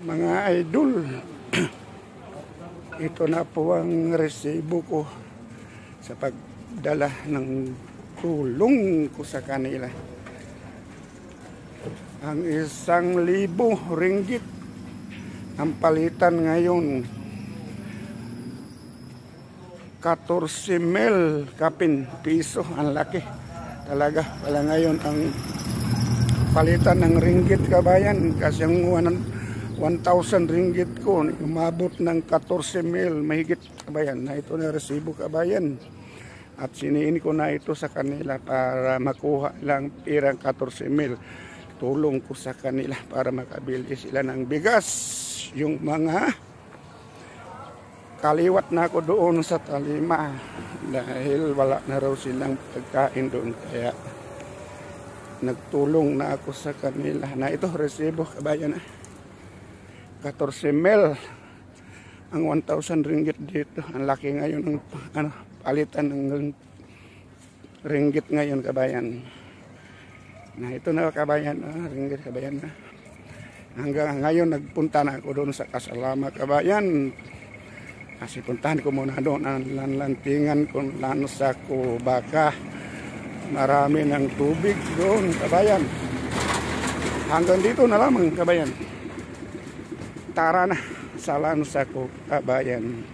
Mga idol, ito na po ang resibo ko sa pagdala ng tulong ko sa kanila. Ang 1,000 ringgit ang palitan ngayon 14,000 kapin piso. Ang laki talaga pala ngayon ang palitan ng ringgit, kabayan, kasi ang 1,000 ringgit ko umabot ng 14,000 mahigit, kabayan, na ito na resibo, kabayan, at siniin ko na ito sa kanila para makuha lang pirang 14,000. Tulong ko sa kanila para makabili sila ng bigas. Yung mga kaliwat na ako doon sa Talima dahil wala na raw silang pagkain doon, kaya nagtulong na ako sa kanila. Na ito resibo, kabayan, 14,000 ang 1,000 ringgit dito. Ang laki ngayon ng palitan ng ringgit ngayon, kabayan. Na ito na, kabayan, ringgit, kabayan na. Hanggang ngayon nagpunta na ako doon sa Kasalama, kabayan. Kasi puntahan ko muna doon ang lanlantingan kung lansa ko, baka marami ng tubig doon, kabayan. Hanggang dito na lamang, kabayan. Tara na sa lansa ko, kabayan.